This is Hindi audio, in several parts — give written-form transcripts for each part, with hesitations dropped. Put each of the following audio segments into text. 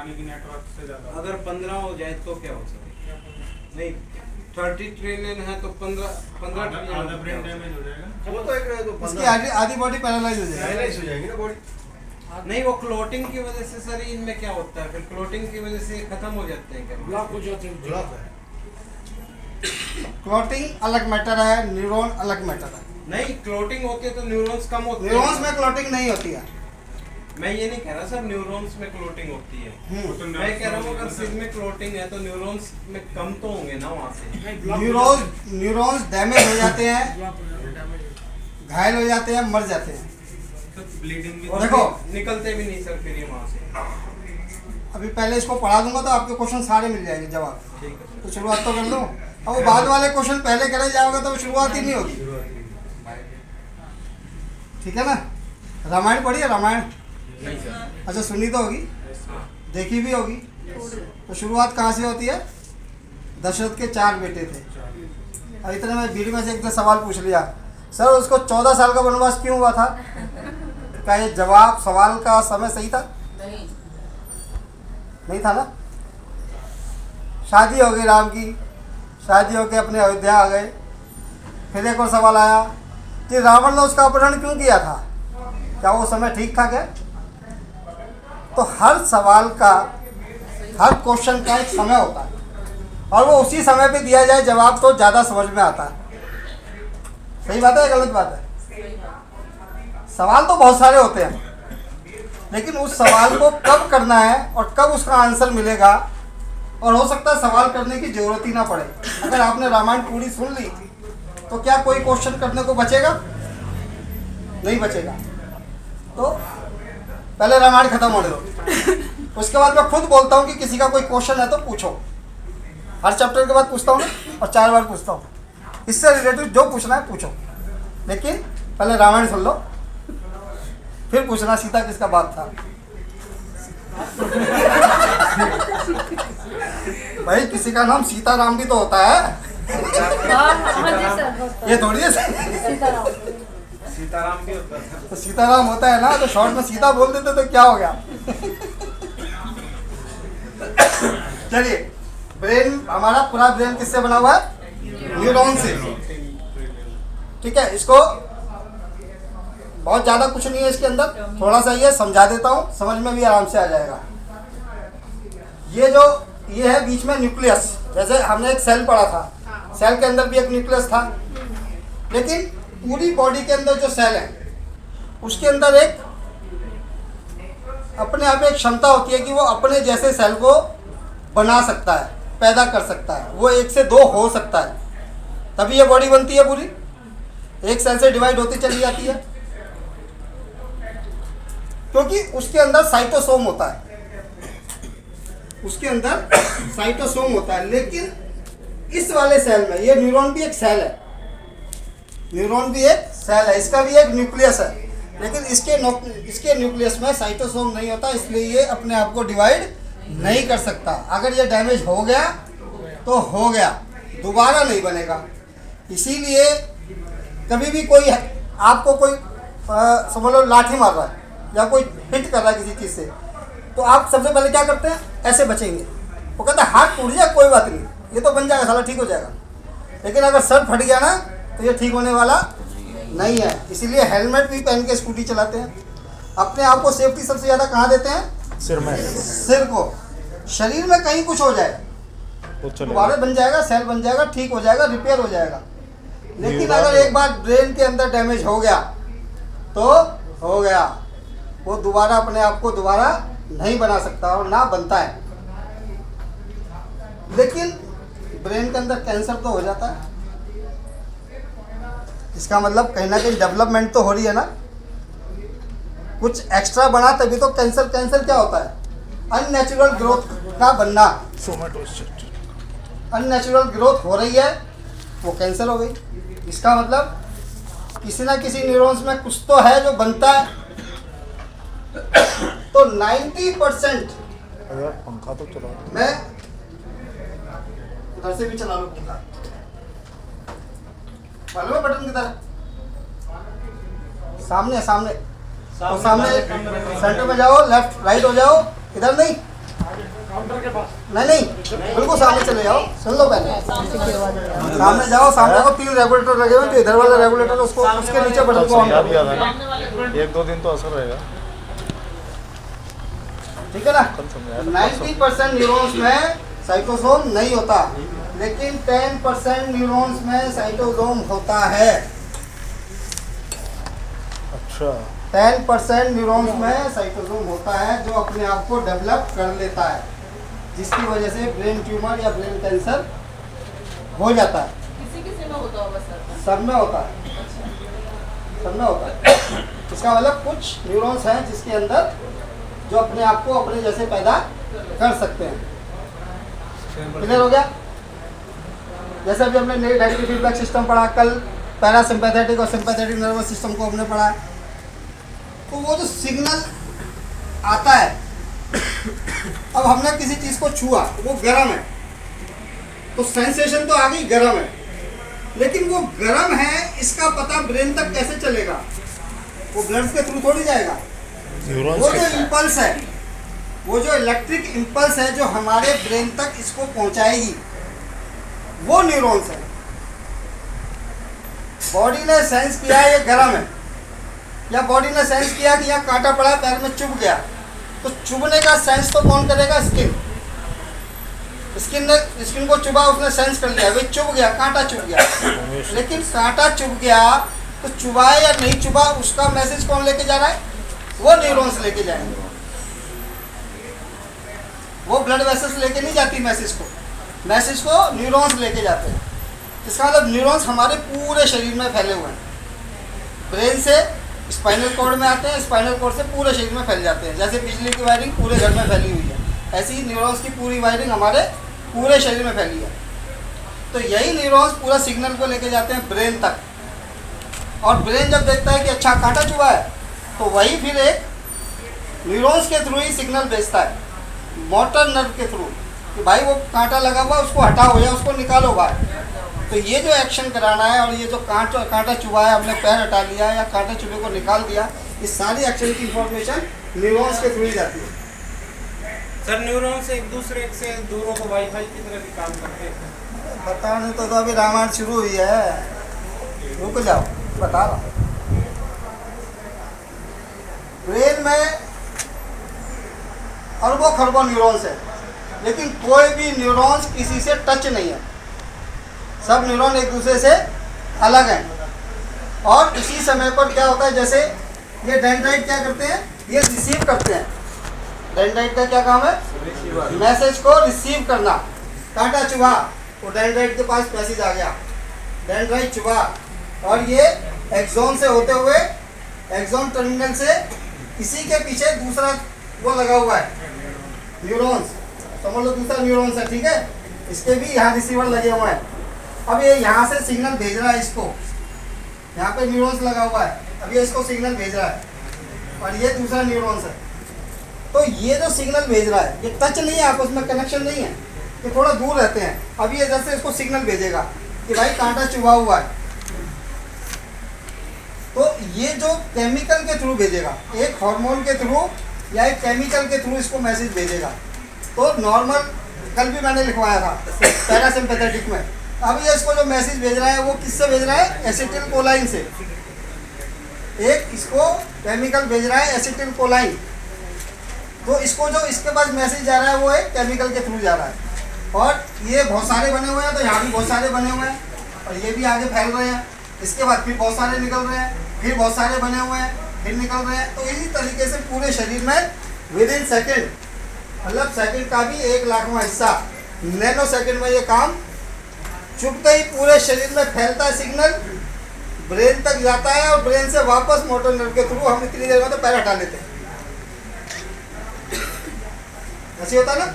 यानी कि नेटवर्क से ज्यादा। अगर 15 हो जाए तो क्या हो सकता है? नहीं 30 ट्रिलियन है तो 15 आधा ट्रिलियन ब्रेन डैमेज हो जाएगा। वो तो एक इसकी आधी बॉडी पैरालाइज हो जाएगी। पैरालाइज हो जाएगी ना बॉडी। नहीं वो क्लोटिंग की वजह से सर इनमें क्या होता है, फिर क्लोटिंग की वजह से खत्म हो जाते हैं क्या? ब्लॉक हो जाते हैं। ब्लॉक है। क्लॉटिंग अलग मैटर है, न्यूरॉन अलग मैटर है। नहीं क्लोटिंग होती है तो न्यूरॉन्स कम होते हैं। न्यूरॉन्स में क्लॉटिंग नहीं होती है। मैं ये नहीं कह रहा सर न्यूरॉन्स में क्लोटिंग होती है, वो तो मैं कह रहा हूँ अगर सिर में क्लोटिंग है तो न्यूरॉन्स में कम तो होंगे ना वहाँ से। न्यूरॉन्स डैमेज हो जाते हैं, ब्लॉक हो जाते हैं, डैमेज हो जाते घायल हो जाते हैं, मर जाते हैं। तो ब्लीडिंग भी और देखो। निकलते भी नहीं सर फिर ये वहाँ से। अभी पहले इसको पढ़ा दूंगा तो आपके क्वेश्चन सारे मिल जाएंगे जवाब। ठीक है तो शुरुआत तो कर दो। अब वो बाद वाले क्वेश्चन पहले करे जाओगे तो शुरुआत ही नहीं होगी। ठीक है ना? रामायण पढ़ी है? रामायण नहीं सर। अच्छा सुनी तो होगी, हाँ। देखी भी होगी। तो शुरुआत कहाँ से होती है? दशरथ के 4 बेटे थे। और इतने में भीड़ में से एक ने सवाल पूछ लिया, सर उसको 14 साल का वनवास क्यों हुआ था? क्या ये जवाब सवाल का समय सही था? नहीं था ना? शादी हो गई राम की, शादी होके अपने अयोध्या आ गए। फिर एक और सवाल आया कि रावण ने उसका अपहरण क्यों किया था? क्या वो समय ठीक था क्या? तो हर सवाल का, हर क्वेश्चन का एक समय होता है और वो उसी समय पे दिया जाए जवाब तो ज़्यादा समझ में आता है। सही बात है या गलत बात है? सवाल तो बहुत सारे होते हैं, लेकिन उस सवाल को कब करना है और कब उसका आंसर मिलेगा, और हो सकता है सवाल करने की जरूरत ही ना पड़े। अगर आपने रामायण पूरी सुन ली तो क्या कोई क्वेश्चन करने को बचेगा? नहीं बचेगा। तो पहले रामायण खत्म होने दो, उसके बाद मैं खुद बोलता हूँ कि किसी का कोई क्वेश्चन है तो पूछो। हर चैप्टर के बाद पूछता हूँ ना, और 4 बार पूछता हूँ। इससे रिलेटेड जो पूछना है पूछो, लेकिन पहले रामायण सुन लो, फिर पूछना सीता किसका बाप था। भाई किसी का नाम सीताराम भी तो होता है। ये थोड़ी है सीताराम भी होता है। तो सीताराम होता है ना, तो शॉर्ट में सीता बोल देते तो क्या हो गया। चलिए, ब्रेन हमारा पूरा ब्रेन किससे बना हुआ है? न्यूरॉन से। ठीक है, इसको बहुत ज़्यादा कुछ नहीं है इसके अंदर, थोड़ा सा ये समझा देता हूँ, समझ में भी आराम से आ जाएगा। ये है बीच में न्यूक्लियस। जैसे हमने एक सेल पढ़ा था, सेल के अंदर भी एक न्यूक्लियस था, लेकिन पूरी बॉडी के अंदर जो सेल है उसके अंदर एक अपने आप एक क्षमता होती है कि वो अपने जैसे सेल को बना सकता है, पैदा कर सकता है। वो 1 से 2 हो सकता है, तभी ये बॉडी बनती है पूरी। एक सेल से डिवाइड होती चली जाती है, क्योंकि उसके अंदर साइटोसोम होता है। उसके अंदर साइटोसोम होता है। लेकिन इस वाले सेल में, ये न्यूरॉन भी एक सेल है, न्यूरॉन भी एक सेल है, इसका भी एक न्यूक्लियस है, लेकिन इसके न्यूक्लियस में साइटोसोम नहीं होता, इसलिए ये अपने आप को डिवाइड नहीं कर सकता। अगर ये डैमेज हो गया तो हो गया, दोबारा नहीं बनेगा। इसीलिए कभी भी कोई आपको कोई समझ लो लाठी मार रहा है या कोई हिट कर रहा है किसी चीज़ से, तो आप सबसे पहले क्या करते हैं? ऐसे बचेंगे। वो कहते हैं हाथ टूट जाए कोई बात नहीं, ये तो बन जाएगा, साला ठीक हो जाएगा। लेकिन अगर सर फट गया ना तो ये ठीक होने वाला नहीं है। इसीलिए हेलमेट भी पहन के स्कूटी चलाते हैं। अपने आप को सेफ्टी सबसे ज़्यादा कहाँ देते हैं? सिर में। सिर को। शरीर में कहीं कुछ हो जाए दोबारा बन जाएगा, सेल बन जाएगा, ठीक हो जाएगा, रिपेयर हो जाएगा। लेकिन अगर एक बार ब्रेन के अंदर डैमेज हो गया तो हो गया, वो दोबारा अपने आप को दोबारा नहीं बना सकता और ना बनता है। लेकिन ब्रेन के अंदर कैंसर तो हो जाता है, इसका मतलब कहीं ना कहीं डेवलपमेंट तो हो रही है ना, कुछ एक्स्ट्रा बना तभी तो कैंसर। कैंसर क्या होता है? अननेचुरल ग्रोथ का बनना। अननेचुरल ग्रोथ हो रही है, वो कैंसर हो गई। इसका मतलब किसी ना किसी न्यूरॉन्स में कुछ तो है जो बनता है। तो 90% पंखा तो चला, मैं उधर से भी चला लो पंखा, मालूम है बटन किधर है? सामने सामने तो सामने सेंटर में जाओ, लेफ्ट राइट हो जाओ, इधर नहीं, काउंटर के पास नहीं बिल्कुल सामने चले जाओ, सुन लो पहले। सामने जाओ, सामने को 3 रेगुलेटर लगे हुए, जो इधर वाला रेगुलेटर उसको उसके नीचे बटन को ऑन समझा करो। दिया था ना, 1-2 दिन तो असर रहेगा। ठीक है ना। कल समझाया था। 90% न्यूरॉन्स में साइटोसोम नहीं होता, लेकिन 10% न्यूरॉन्स में साइटोसोम होता है। अच्छा, 10% न्यूरॉन्स में साइटोसोम होता है, जो अपने आप को डेवलप कर लेता है, जिसकी वजह से ब्रेन ट्यूमर या ब्रेन कैंसर हो जाता है। किसी में होता होगा सर? सब में होता है, सब में होता है। इसका मतलब कुछ न्यूरॉन्स हैं जिसके अंदर जो अपने आप को अपने जैसे पैदा कर सकते हैं। क्लियर हो गया। जैसे अभी हमने नेगेटिव फीडबैक सिस्टम पढ़ा, कल पैरासिम्पैथेटिक और सिंपैथेटिक नर्वस सिस्टम को हमने पढ़ा। तो वो जो सिग्नल आता है, अब हमने किसी चीज़ को छुआ, वो गर्म है, तो सेंसेशन तो आ गई गर्म है, लेकिन वो गर्म है इसका पता ब्रेन तक कैसे चलेगा? वो ब्लड के थ्रू थोड़ी जाएगा। न्यूरॉन्स वो जो इम्पल्स है, वो जो इलेक्ट्रिक इम्पल्स है जो हमारे ब्रेन तक इसको पहुंचाएगी, वो न्यूरॉन्स है। बॉडी ने सेंस किया ये गर्म है, या बॉडी ने सेंस किया कि यहाँ कांटा पड़ा है, पैर में चुभ गया, तो चुभने का सेंस तो कौन करेगा? स्किन को चुभा, उसने सेंस कर लिया, वे चुभ गया, कांटा चुभ गया। लेकिन कांटा चुभ गया तो चुभाए या नहीं चुभा, उसका मैसेज कौन लेके जा रहा है? वो न्यूरॉन्स लेके जाएंगे। वो ब्लड वेसल्स लेके नहीं जाती मैसेज को न्यूरॉन्स लेके जाते हैं। इसका मतलब न्यूरॉन्स हमारे पूरे शरीर में फैले हुए हैं। ब्रेन से स्पाइनल कॉर्ड में आते हैं, स्पाइनल कॉर्ड से पूरे शरीर में फैल जाते हैं। जैसे बिजली की वायरिंग पूरे घर में फैली हुई है, ऐसे ही न्यूरॉन्स की पूरी वायरिंग हमारे पूरे शरीर में फैली है। तो यही न्यूरॉन्स पूरा सिग्नल को लेके जाते हैं ब्रेन तक, और ब्रेन जब देखता है कि अच्छा कांटा चुभा है, तो वही फिर एक न्यूरॉन्स के थ्रू ही सिग्नल भेजता है, मोटर नर्व के थ्रू, कि भाई वो कांटा लगा हुआ उसको हटाओ या उसको निकालो बाहर। तो ये जो एक्शन कराना है, और ये जो कांटा चुभा है, हमने पैर हटा लिया या कांटे चुभे को निकाल दिया, इस सारी एक्शन की इंफॉर्मेशन न्यूरॉन्स के थ्रू ही जाती है। सर न्यूरॉन्स एक दूसरे से दूरों को वाईफाई की तरह भी काम करते हैं। बताने तो अभी रामायण शुरू हुई है, रुक जाओ, बता रहा हूँ। ब्रेन में अरबों खरबों न्यूरॉन्स है, लेकिन कोई भी न्यूरॉन्स किसी से टच नहीं है। सब न्यूरॉन एक दूसरे से अलग हैं। और इसी समय पर क्या होता है, जैसे ये डेंड्राइट क्या करते हैं, ये रिसीव करते हैं। डेंड्राइट का क्या काम है? मैसेज को रिसीव करना। कांटा चुभा, वो डेंड्राइट के पास मैसेज आ गया, डेंड्राइट चुभा, और ये एक्सॉन से होते हुए, एक्सॉन टर्मिनल से इसी के पीछे दूसरा वो लगा हुआ है न्यूरॉन्स, समझ लो दूसरा न्यूरॉन्स है, ठीक है। इसके भी यहाँ रिसीवर लगे हुए हैं। अब ये यहाँ से सिग्नल भेज रहा है इसको, यहाँ पे न्यूरॉन्स लगा हुआ है, अब ये इसको सिग्नल भेज रहा है, और ये दूसरा न्यूरॉन्स है। तो ये जो सिग्नल भेज रहा है, ये टच नहीं है, आपस में कनेक्शन नहीं है, ये थोड़ा दूर रहते हैं। अब ये जैसे इसको सिग्नल भेजेगा कि भाई कांटा चुभा हुआ है, तो ये जो केमिकल के थ्रू भेजेगा, एक हार्मोन के थ्रू या एक केमिकल के थ्रू इसको मैसेज भेजेगा। तो नॉर्मल कल भी मैंने लिखवाया था पैरासिम्पैथेटिक में। अब ये इसको जो मैसेज भेज रहा है वो किससे भेज रहा है? एसिटिल कोलाइन से। एक इसको केमिकल भेज रहा है एसिटिल कोलाइन, तो इसको जो इसके पास मैसेज जा रहा है वो एक केमिकल के थ्रू जा रहा है। और ये बहुत सारे बने हुए हैं, तो यहाँ भी बहुत सारे बने हुए हैं, और ये भी आगे फैल रहे हैं। इसके बाद फिर बहुत सारे निकल रहे हैं, फिर बहुत सारे बने हुए हैं, फिर निकल रहे हैं। तो इसी तरीके से पूरे शरीर में विद इन सेकेंड, मतलब सेकंड का भी 1,00,000वां हिस्सा, नैनो सेकंड में ये काम चुभते ही पूरे शरीर में फैलता है, सिग्नल ब्रेन तक जाता है, और ब्रेन से वापस मोटर नर्व के थ्रू हम इतनी देर में तो पैर हटा लेते हैं। ऐसे होता ना,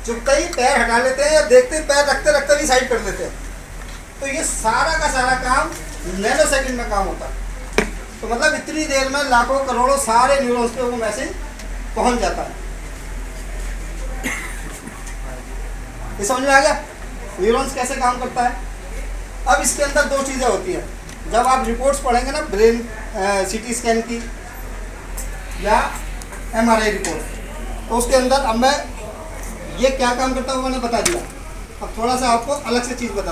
चुभते ही पैर हटा लेते हैं, या देखते ही पैर रखते रखते भी साइड कर लेते हैं। तो ये सारा का सारा काम नैनो सेकंड में काम होता है। तो मतलब इतनी देर में लाखों करोड़ों सारे न्यूरॉन्स पे वो मैसेज पहुंच जाता है। ये समझ में आ गया न्यूरॉन्स कैसे काम करता है? अब इसके अंदर दो चीज़ें होती हैं। जब आप रिपोर्ट्स पढ़ेंगे ना ब्रेन सीटी स्कैन की या MRI रिपोर्ट, तो उसके अंदर अब मैं ये क्या काम करता है वो मैंने बता दिया। अब थोड़ा सा आपको अलग से चीज़ बता